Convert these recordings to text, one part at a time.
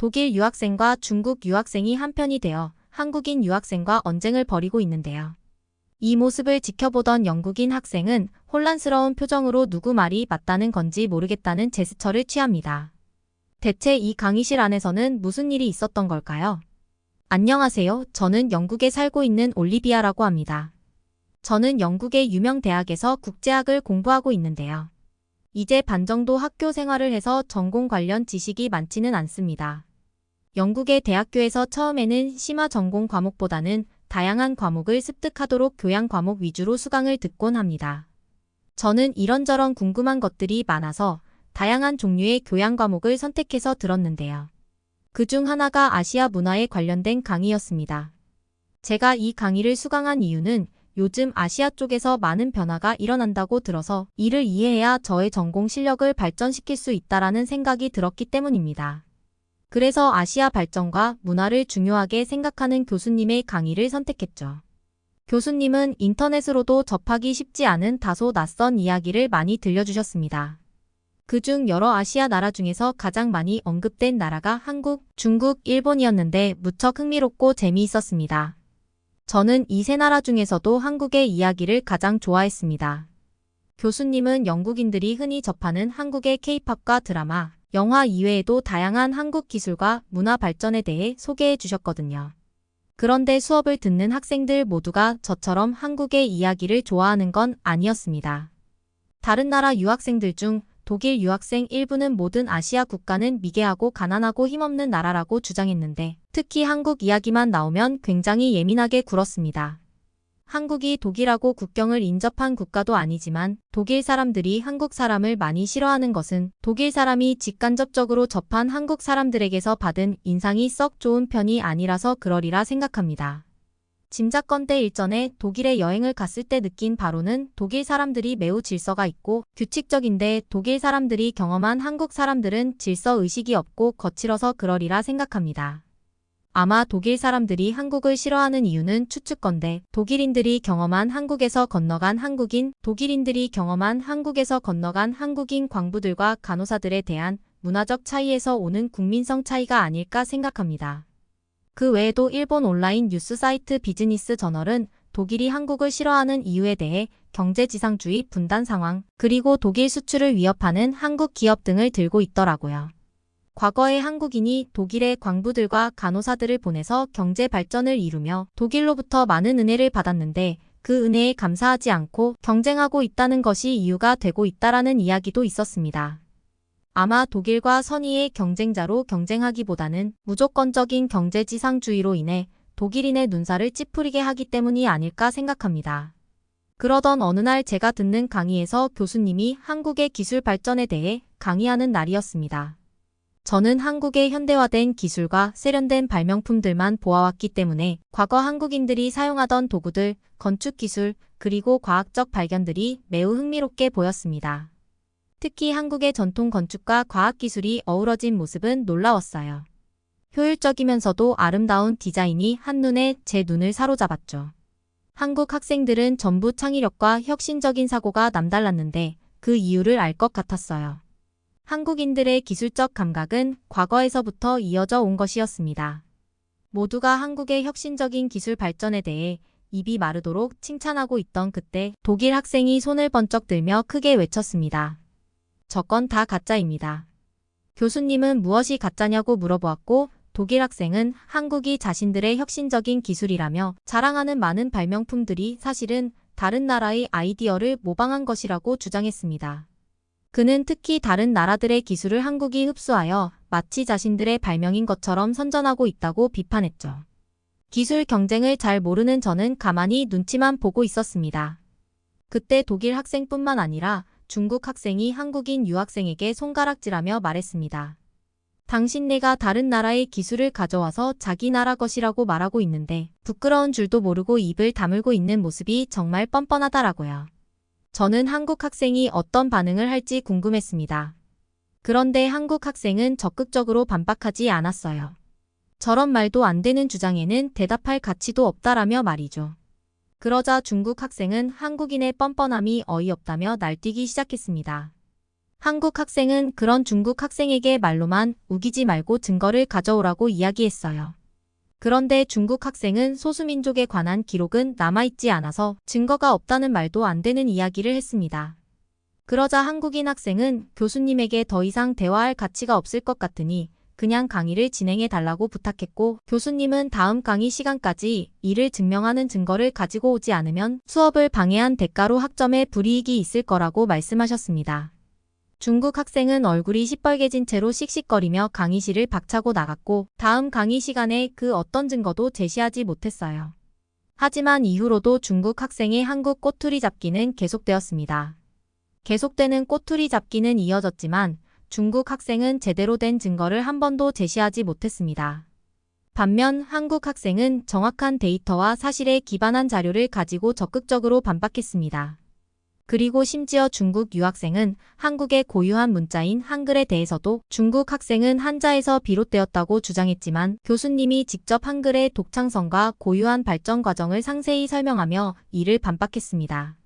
독일 유학생과 중국 유학생이 한편이 되어 한국인 유학생과 언쟁을 벌이고 있는데요. 이 모습을 지켜보던 영국인 학생은 혼란스러운 표정으로 누구 말이 맞다는 건지 모르겠다는 제스처를 취합니다. 대체 이 강의실 안에서는 무슨 일이 있었던 걸까요? 안녕하세요. 저는 영국에 살고 있는 올리비아라고 합니다. 저는 영국의 유명 대학에서 국제학을 공부하고 있는데요. 이제 반 정도 학교 생활을 해서 전공 관련 지식이 많지는 않습니다. 영국의 대학교에서 처음에는 심화 전공 과목보다는 다양한 과목을 습득하도록 교양 과목 위주로 수강을 듣곤 합니다. 저는 이런저런 궁금한 것들이 많아서 다양한 종류의 교양 과목을 선택해서 들었는데요. 그중 하나가 아시아 문화에 관련된 강의였습니다. 제가 이 강의를 수강한 이유는 요즘 아시아 쪽에서 많은 변화가 일어난다고 들어서 이를 이해해야 저의 전공 실력을 발전시킬 수 있다라는 생각이 들었기 때문입니다. 그래서 아시아 발전과 문화를 중요하게 생각하는 교수님의 강의를 선택했죠. 교수님은 인터넷으로도 접하기 쉽지 않은 다소 낯선 이야기를 많이 들려주셨습니다. 그중 여러 아시아 나라 중에서 가장 많이 언급된 나라가 한국, 중국, 일본이었는데 무척 흥미롭고 재미있었습니다. 저는 이 세 나라 중에서도 한국의 이야기를 가장 좋아했습니다. 교수님은 영국인들이 흔히 접하는 한국의 K-팝과 드라마, 영화 이외에도 다양한 한국 기술과 문화 발전에 대해 소개해 주셨거든요. 그런데 수업을 듣는 학생들 모두가 저처럼 한국의 이야기를 좋아하는 건 아니었습니다. 다른 나라 유학생들 중 독일 유학생 일부는 모든 아시아 국가는 미개하고 가난하고 힘없는 나라라고 주장했는데 특히 한국 이야기만 나오면 굉장히 예민하게 굴었습니다. 한국이 독일하고 국경을 인접한 국가도 아니지만 독일 사람들이 한국 사람을 많이 싫어하는 것은 독일 사람이 직간접적으로 접한 한국 사람들에게서 받은 인상이 썩 좋은 편이 아니라서 그러리라 생각합니다. 짐작건대 일전에 독일에 여행을 갔을 때 느낀 바로는 독일 사람들이 매우 질서가 있고 규칙적인데 독일 사람들이 경험한 한국 사람들은 질서 의식이 없고 거칠어서 그러리라 생각합니다. 아마 독일 사람들이 한국을 싫어하는 이유는 추측건데 독일인들이 경험한 한국에서 건너간 한국인, 독일인들이 경험한 한국에서 건너간 한국인 광부들과 간호사들에 대한 문화적 차이에서 오는 국민성 차이가 아닐까 생각합니다. 그 외에도 일본 온라인 뉴스 사이트 비즈니스 저널은 독일이 한국을 싫어하는 이유에 대해 경제지상주의 분단 상황, 그리고 독일 수출을 위협하는 한국 기업 등을 들고 있더라고요. 과거에 한국인이 독일의 광부들과 간호사들을 보내서 경제 발전을 이루며 독일로부터 많은 은혜를 받았는데 그 은혜에 감사하지 않고 경쟁하고 있다는 것이 이유가 되고 있다라는 이야기도 있었습니다. 아마 독일과 선의의 경쟁자로 경쟁하기보다는 무조건적인 경제지상주의로 인해 독일인의 눈살을 찌푸리게 하기 때문이 아닐까 생각합니다. 그러던 어느 날 제가 듣는 강의에서 교수님이 한국의 기술 발전에 대해 강의하는 날이었습니다. 저는 한국의 현대화된 기술과 세련된 발명품들만 보아왔기 때문에 과거 한국인들이 사용하던 도구들, 건축기술, 그리고 과학적 발견들이 매우 흥미롭게 보였습니다. 특히 한국의 전통 건축과 과학기술이 어우러진 모습은 놀라웠어요. 효율적이면서도 아름다운 디자인이 한눈에 제 눈을 사로잡았죠. 한국 학생들은 전부 창의력과 혁신적인 사고가 남달랐는데 그 이유를 알 것 같았어요. 한국인들의 기술적 감각은 과거에서부터 이어져 온 것이었습니다. 모두가 한국의 혁신적인 기술 발전에 대해 입이 마르도록 칭찬하고 있던 그때 독일 학생이 손을 번쩍 들며 크게 외쳤습니다. 저건 다 가짜입니다. 교수님은 무엇이 가짜냐고 물어보았고 독일 학생은 한국이 자신들의 혁신적인 기술이라며 자랑하는 많은 발명품들이 사실은 다른 나라의 아이디어를 모방한 것이라고 주장했습니다. 그는 특히 다른 나라들의 기술을 한국이 흡수하여 마치 자신들의 발명인 것처럼 선전하고 있다고 비판했죠. 기술 경쟁을 잘 모르는 저는 가만히 눈치만 보고 있었습니다. 그때 독일 학생뿐만 아니라 중국 학생이 한국인 유학생에게 손가락질하며 말했습니다. 당신네가 다른 나라의 기술을 가져와서 자기 나라 것이라고 말하고 있는데 부끄러운 줄도 모르고 입을 다물고 있는 모습이 정말 뻔뻔하다라고요. 저는 한국 학생이 어떤 반응을 할지 궁금했습니다. 그런데 한국 학생은 적극적으로 반박하지 않았어요. 저런 말도 안 되는 주장에는 대답할 가치도 없다라며 말이죠. 그러자 중국 학생은 한국인의 뻔뻔함이 어이없다며 날뛰기 시작했습니다. 한국 학생은 그런 중국 학생에게 말로만 우기지 말고 증거를 가져오라고 이야기했어요. 그런데 중국 학생은 소수민족에 관한 기록은 남아있지 않아서 증거가 없다는 말도 안 되는 이야기를 했습니다. 그러자 한국인 학생은 교수님에게 더 이상 대화할 가치가 없을 것 같으니 그냥 강의를 진행해 달라고 부탁했고, 교수님은 다음 강의 시간까지 이를 증명하는 증거를 가지고 오지 않으면 수업을 방해한 대가로 학점에 불이익이 있을 거라고 말씀하셨습니다. 중국 학생은 얼굴이 시뻘개진 채로 씩씩거리며 강의실을 박차고 나갔고, 다음 강의 시간에 그 어떤 증거도 제시하지 못했어요. 하지만 이후로도 중국 학생의 한국 꼬투리 잡기는 계속되었습니다. 계속되는 꼬투리 잡기는 이어졌지만 중국 학생은 제대로 된 증거를 한 번도 제시하지 못했습니다. 반면 한국 학생은 정확한 데이터와 사실에 기반한 자료를 가지고 적극적으로 반박했습니다. 그리고 심지어 중국 유학생은 한국의 고유한 문자인 한글에 대해서도 중국 학생은 한자에서 비롯되었다고 주장했지만 교수님이 직접 한글의 독창성과 고유한 발전 과정을 상세히 설명하며 이를 반박했습니다.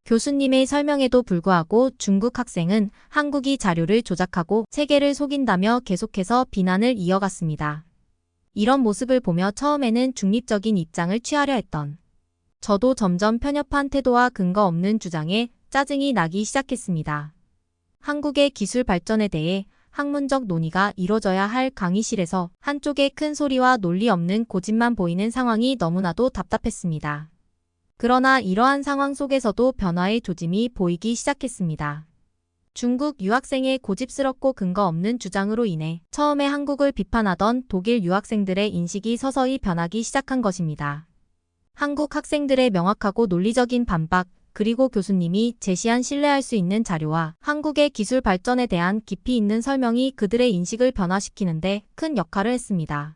교수님의 설명에도 불구하고 중국 학생은 한국이 자료를 조작하고 세계를 속인다며 계속해서 비난을 이어갔습니다. 이런 모습을 보며 처음에는 중립적인 입장을 취하려 했던 저도 점점 편협한 태도와 근거 없는 주장에 짜증이 나기 시작했습니다. 한국의 기술 발전에 대해 학문적 논의가 이뤄져야 할 강의실에서 한쪽의 큰 소리와 논리 없는 고집만 보이는 상황이 너무나도 답답했습니다. 그러나 이러한 상황 속에서도 변화의 조짐이 보이기 시작했습니다. 중국 유학생의 고집스럽고 근거 없는 주장으로 인해 처음에 한국을 비판하던 독일 유학생들의 인식이 서서히 변하기 시작한 것입니다. 한국 학생들의 명확하고 논리적인 반박, 그리고 교수님이 제시한 신뢰할 수 있는 자료와 한국의 기술 발전에 대한 깊이 있는 설명이 그들의 인식을 변화시키는데 큰 역할을 했습니다.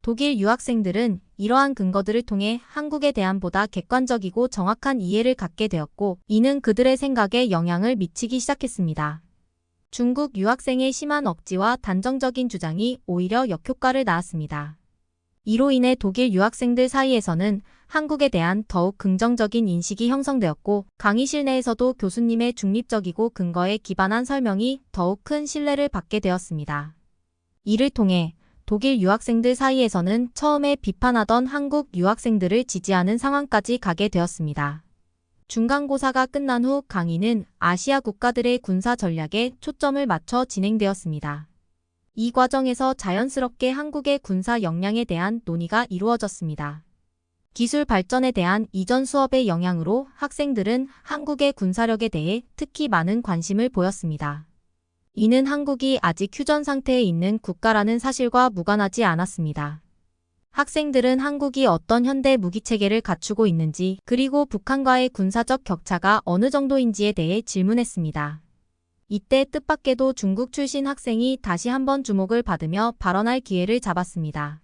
독일 유학생들은 이러한 근거들을 통해 한국에 대한 보다 객관적이고 정확한 이해를 갖게 되었고, 이는 그들의 생각에 영향을 미치기 시작했습니다. 중국 유학생의 심한 억지와 단정적인 주장이 오히려 역효과를 낳았습니다. 이로 인해 독일 유학생들 사이에서는 한국에 대한 더욱 긍정적인 인식이 형성되었고, 강의실 내에서도 교수님의 중립적이고 근거에 기반한 설명이 더욱 큰 신뢰를 받게 되었습니다. 이를 통해 독일 유학생들 사이에서는 처음에 비판하던 한국 유학생들을 지지하는 상황까지 가게 되었습니다. 중간고사가 끝난 후 강의는 아시아 국가들의 군사 전략에 초점을 맞춰 진행되었습니다. 이 과정에서 자연스럽게 한국의 군사 역량에 대한 논의가 이루어졌습니다. 기술 발전에 대한 이전 수업의 영향으로 학생들은 한국의 군사력에 대해 특히 많은 관심을 보였습니다. 이는 한국이 아직 휴전 상태에 있는 국가라는 사실과 무관하지 않았습니다. 학생들은 한국이 어떤 현대 무기체계를 갖추고 있는지, 그리고 북한과의 군사적 격차가 어느 정도인지에 대해 질문했습니다. 이때 뜻밖에도 중국 출신 학생이 다시 한번 주목을 받으며 발언할 기회를 잡았습니다.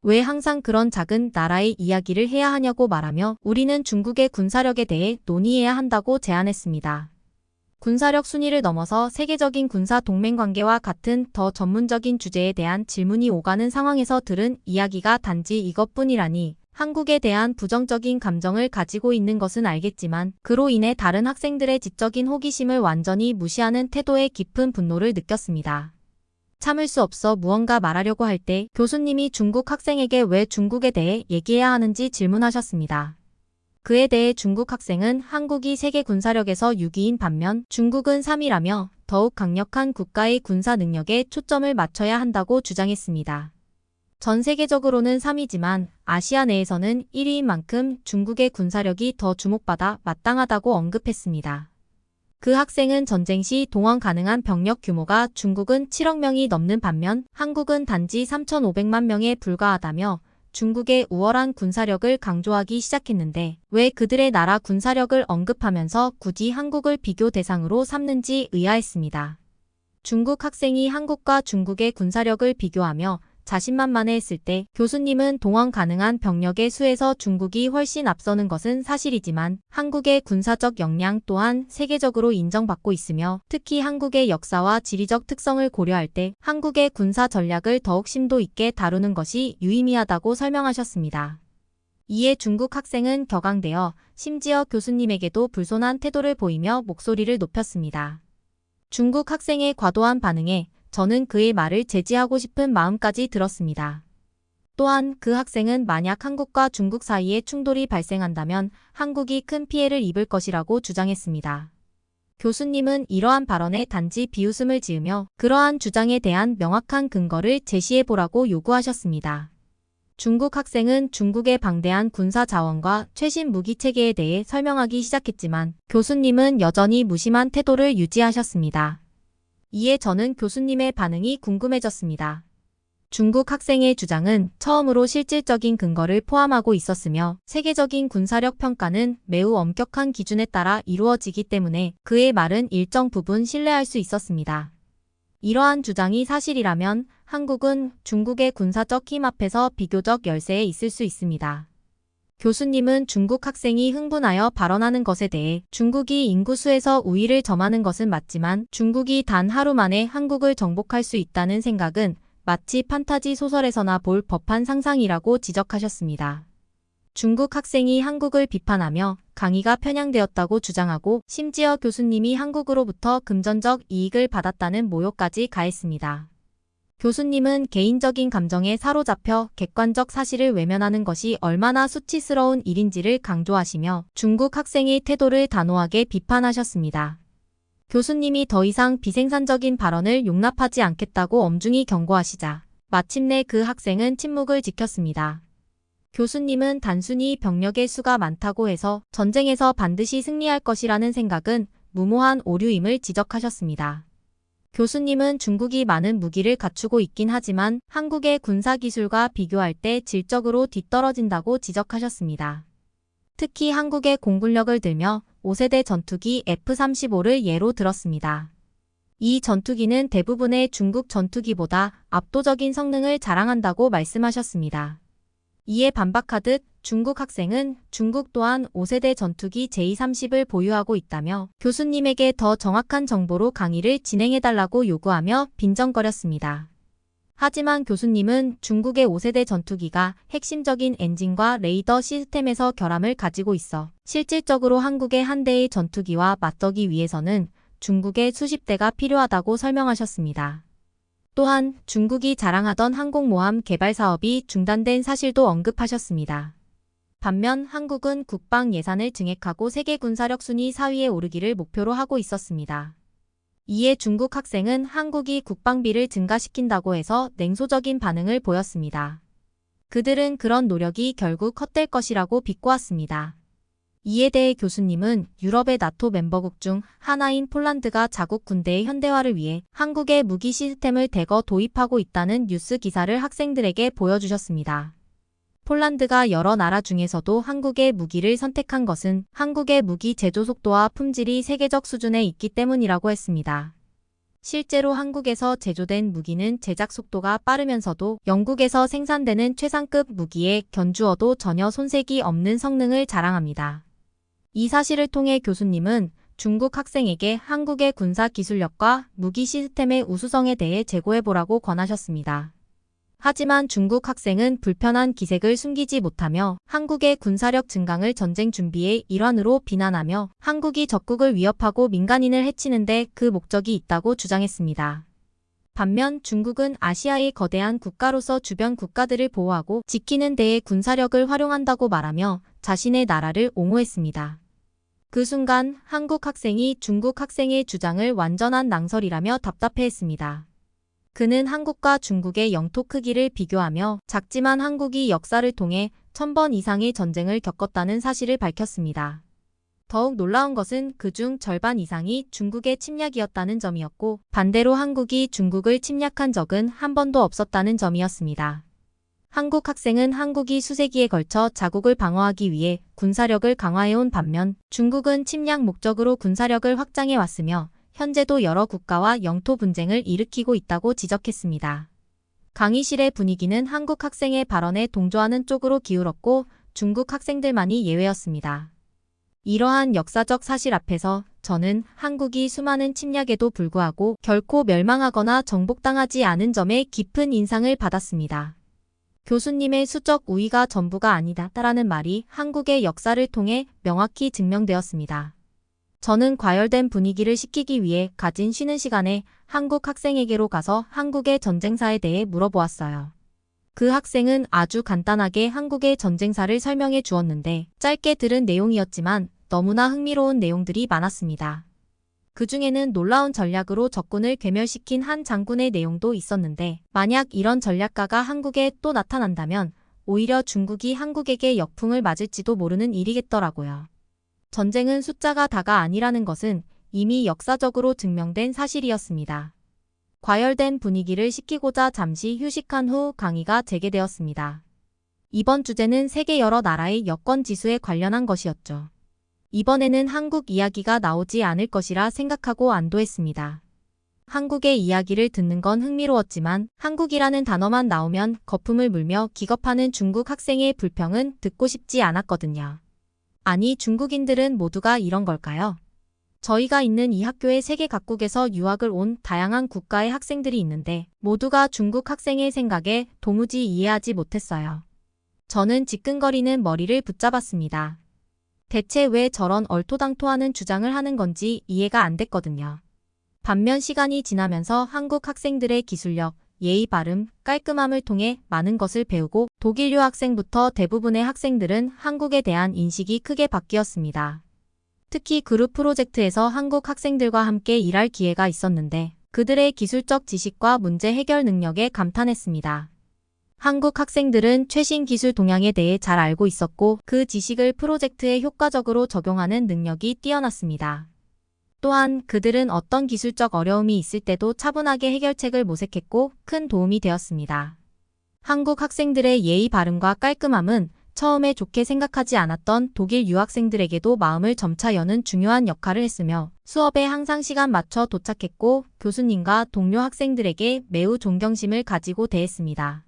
왜 항상 그런 작은 나라의 이야기를 해야 하냐고 말하며 우리는 중국의 군사력에 대해 논의해야 한다고 제안했습니다. 군사력 순위를 넘어서 세계적인 군사 동맹 관계와 같은 더 전문적인 주제에 대한 질문이 오가는 상황에서 들은 이야기가 단지 이것뿐이라니 한국에 대한 부정적인 감정을 가지고 있는 것은 알겠지만 그로 인해 다른 학생들의 지적인 호기심을 완전히 무시하는 태도에 깊은 분노를 느꼈습니다. 참을 수 없어 무언가 말하려고 할 때 교수님이 중국 학생에게 왜 중국에 대해 얘기해야 하는지 질문하셨습니다. 그에 대해 중국 학생은 한국이 세계 군사력에서 6위인 반면 중국은 3위라며 더욱 강력한 국가의 군사 능력에 초점을 맞춰야 한다고 주장했습니다. 전 세계적으로는 3위지만 아시아 내에서는 1위인 만큼 중국의 군사력이 더 주목받아 마땅하다고 언급했습니다. 그 학생은 전쟁 시 동원 가능한 병력 규모가 중국은 7억 명이 넘는 반면 한국은 단지 3,500만 명에 불과하다며 중국의 우월한 군사력을 강조하기 시작했는데 왜 그들의 나라 군사력을 언급하면서 굳이 한국을 비교 대상으로 삼는지 의아했습니다. 중국 학생이 한국과 중국의 군사력을 비교하며 자신만만해했을 때 교수님은 동원 가능한 병력의 수에서 중국이 훨씬 앞서는 것은 사실이지만 한국의 군사적 역량 또한 세계적으로 인정받고 있으며 특히 한국의 역사와 지리적 특성을 고려할 때 한국의 군사 전략을 더욱 심도 있게 다루는 것이 유의미하다고 설명하셨습니다. 이에 중국 학생은 격앙되어 심지어 교수님에게도 불손한 태도를 보이며 목소리를 높였습니다. 중국 학생의 과도한 반응에 저는 그의 말을 제지하고 싶은 마음까지 들었습니다. 또한 그 학생은 만약 한국과 중국 사이에 충돌이 발생한다면 한국이 큰 피해를 입을 것이라고 주장했습니다. 교수님은 이러한 발언에 단지 비웃음을 지으며 그러한 주장에 대한 명확한 근거를 제시해보라고 요구하셨습니다. 중국 학생은 중국의 방대한 군사 자원과 최신 무기 체계에 대해 설명하기 시작했지만 교수님은 여전히 무심한 태도를 유지하셨습니다. 이에 저는 교수님의 반응이 궁금해졌습니다. 중국 학생의 주장은 처음으로 실질적인 근거를 포함하고 있었으며 세계적인 군사력 평가는 매우 엄격한 기준에 따라 이루어지기 때문에 그의 말은 일정 부분 신뢰할 수 있었습니다. 이러한 주장이 사실이라면 한국은 중국의 군사적 힘 앞에서 비교적 열세에 있을 수 있습니다. 교수님은 중국 학생이 흥분하여 발언하는 것에 대해 중국이 인구수에서 우위를 점하는 것은 맞지만 중국이 단 하루 만에 한국을 정복할 수 있다는 생각은 마치 판타지 소설에서나 볼 법한 상상이라고 지적하셨습니다. 중국 학생이 한국을 비판하며 강의가 편향되었다고 주장하고 심지어 교수님이 한국으로부터 금전적 이익을 받았다는 모욕까지 가했습니다. 교수님은 개인적인 감정에 사로잡혀 객관적 사실을 외면하는 것이 얼마나 수치스러운 일인지를 강조하시며 중국 학생의 태도를 단호하게 비판하셨습니다. 교수님이 더 이상 비생산적인 발언을 용납하지 않겠다고 엄중히 경고하시자 마침내 그 학생은 침묵을 지켰습니다. 교수님은 단순히 병력의 수가 많다고 해서 전쟁에서 반드시 승리할 것이라는 생각은 무모한 오류임을 지적하셨습니다. 교수님은 중국이 많은 무기를 갖추고 있긴 하지만 한국의 군사기술과 비교할 때 질적으로 뒤떨어진다고 지적하셨습니다. 특히 한국의 공군력을 들며 5세대 전투기 F-35를 예로 들었습니다. 이 전투기는 대부분의 중국 전투기보다 압도적인 성능을 자랑한다고 말씀하셨습니다. 이에 반박하듯 중국 학생은 중국 또한 5세대 전투기 J-30을 보유하고 있다며 교수님에게 더 정확한 정보로 강의를 진행해달라고 요구하며 빈정거렸습니다. 하지만 교수님은 중국의 5세대 전투기가 핵심적인 엔진과 레이더 시스템에서 결함을 가지고 있어 실질적으로 한국의 한 대의 전투기와 맞서기 위해서는 중국의 수십 대가 필요하다고 설명하셨습니다. 또한 중국이 자랑하던 항공모함 개발 사업이 중단된 사실도 언급하셨습니다. 반면 한국은 국방 예산을 증액하고 세계 군사력 순위 4위에 오르기를 목표로 하고 있었습니다. 이에 중국 학생은 한국이 국방비를 증가시킨다고 해서 냉소적인 반응을 보였습니다. 그들은 그런 노력이 결국 헛될 것이라고 비꼬았습니다. 이에 대해 교수님은 유럽의 나토 멤버국 중 하나인 폴란드가 자국 군대의 현대화를 위해 한국의 무기 시스템을 대거 도입하고 있다는 뉴스 기사를 학생들에게 보여주셨습니다. 폴란드가 여러 나라 중에서도 한국의 무기를 선택한 것은 한국의 무기 제조 속도와 품질이 세계적 수준에 있기 때문이라고 했습니다. 실제로 한국에서 제조된 무기는 제작 속도가 빠르면서도 영국에서 생산되는 최상급 무기에 견주어도 전혀 손색이 없는 성능을 자랑합니다. 이 사실을 통해 교수님은 중국 학생에게 한국의 군사 기술력과 무기 시스템의 우수성에 대해 재고해보라고 권하셨습니다. 하지만 중국 학생은 불편한 기색을 숨기지 못하며 한국의 군사력 증강을 전쟁 준비의 일환으로 비난하며 한국이 적국을 위협하고 민간인을 해치는데 그 목적이 있다고 주장했습니다. 반면 중국은 아시아의 거대한 국가로서 주변 국가들을 보호하고 지키는 데에 군사력을 활용한다고 말하며 자신의 나라를 옹호했습니다. 그 순간 한국 학생이 중국 학생의 주장을 완전한 낭설이라며 답답해했습니다. 그는 한국과 중국의 영토 크기를 비교하며 작지만 한국이 역사를 통해 1000번 이상의 전쟁을 겪었다는 사실을 밝혔습니다. 더욱 놀라운 것은 그중 절반 이상이 중국의 침략이었다는 점이었고 반대로 한국이 중국을 침략한 적은 한 번도 없었다는 점이었습니다. 한국 학생은 한국이 수세기에 걸쳐 자국을 방어하기 위해 군사력을 강화해온 반면 중국은 침략 목적으로 군사력을 확장해왔으며 현재도 여러 국가와 영토 분쟁을 일으키고 있다고 지적했습니다. 강의실의 분위기는 한국 학생의 발언에 동조하는 쪽으로 기울었고 중국 학생들만이 예외였습니다. 이러한 역사적 사실 앞에서 저는 한국이 수많은 침략에도 불구하고 결코 멸망하거나 정복당하지 않은 점에 깊은 인상을 받았습니다. 교수님의 수적 우위가 전부가 아니다라는 말이 한국의 역사를 통해 명확히 증명되었습니다. 저는 과열된 분위기를 식히기 위해 가진 쉬는 시간에 한국 학생에게로 가서 한국의 전쟁사에 대해 물어보았어요. 그 학생은 아주 간단하게 한국의 전쟁사를 설명해 주었는데 짧게 들은 내용이었지만 너무나 흥미로운 내용들이 많았습니다. 그 중에는 놀라운 전략으로 적군을 괴멸시킨 한 장군의 내용도 있었는데 만약 이런 전략가가 한국에 또 나타난다면 오히려 중국이 한국에게 역풍을 맞을지도 모르는 일이겠더라고요. 전쟁은 숫자가 다가 아니라는 것은 이미 역사적으로 증명된 사실이었습니다. 과열된 분위기를 식히고자 잠시 휴식한 후 강의가 재개되었습니다. 이번 주제는 세계 여러 나라의 여권 지수에 관련한 것이었죠. 이번에는 한국 이야기가 나오지 않을 것이라 생각하고 안도했습니다. 한국의 이야기를 듣는 건 흥미로웠지만 한국이라는 단어만 나오면 거품을 물며 기겁하는 중국 학생의 불평은 듣고 싶지 않았거든요. 아니, 중국인들은 모두가 이런 걸까요? 저희가 있는 이 학교에 세계 각국에서 유학을 온 다양한 국가의 학생들이 있는데 모두가 중국 학생의 생각에 도무지 이해하지 못했어요. 저는 지끈거리는 머리를 붙잡았습니다. 대체 왜 저런 얼토당토하는 주장을 하는 건지 이해가 안 됐거든요. 반면 시간이 지나면서 한국 학생들의 기술력, 예의 바름, 깔끔함을 통해 많은 것을 배우고 독일 유학생부터 대부분의 학생들은 한국에 대한 인식이 크게 바뀌었습니다. 특히 그룹 프로젝트에서 한국 학생들과 함께 일할 기회가 있었는데 그들의 기술적 지식과 문제 해결 능력에 감탄했습니다. 한국 학생들은 최신 기술 동향에 대해 잘 알고 있었고 그 지식을 프로젝트에 효과적으로 적용하는 능력이 뛰어났습니다. 또한 그들은 어떤 기술적 어려움이 있을 때도 차분하게 해결책을 모색했고 큰 도움이 되었습니다. 한국 학생들의 예의 바름과 깔끔함은 처음에 좋게 생각하지 않았던 독일 유학생들에게도 마음을 점차 여는 중요한 역할을 했으며 수업에 항상 시간 맞춰 도착했고 교수님과 동료 학생들에게 매우 존경심을 가지고 대했습니다.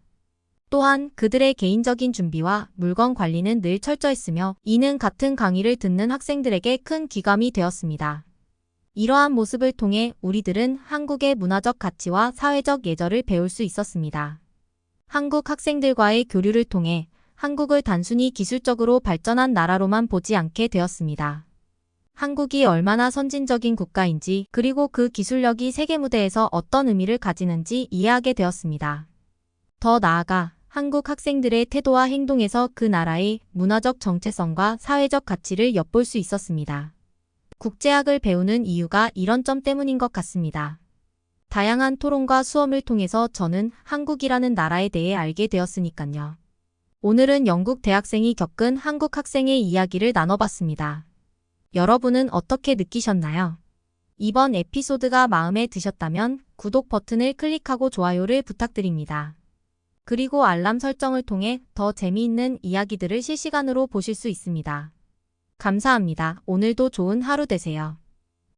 또한 그들의 개인적인 준비와 물건 관리는 늘 철저했으며 이는 같은 강의를 듣는 학생들에게 큰 귀감이 되었습니다. 이러한 모습을 통해 우리들은 한국의 문화적 가치와 사회적 예절을 배울 수 있었습니다. 한국 학생들과의 교류를 통해 한국을 단순히 기술적으로 발전한 나라로만 보지 않게 되었습니다. 한국이 얼마나 선진적인 국가인지 그리고 그 기술력이 세계 무대에서 어떤 의미를 가지는지 이해하게 되었습니다. 더 나아가 한국 학생들의 태도와 행동에서 그 나라의 문화적 정체성과 사회적 가치를 엿볼 수 있었습니다. 국제학을 배우는 이유가 이런 점 때문인 것 같습니다. 다양한 토론과 수업을 통해서 저는 한국이라는 나라에 대해 알게 되었으니까요. 오늘은 영국 대학생이 겪은 한국 학생의 이야기를 나눠봤습니다. 여러분은 어떻게 느끼셨나요? 이번 에피소드가 마음에 드셨다면 구독 버튼을 클릭하고 좋아요를 부탁드립니다. 그리고 알람 설정을 통해 더 재미있는 이야기들을 실시간으로 보실 수 있습니다. 감사합니다. 오늘도 좋은 하루 되세요.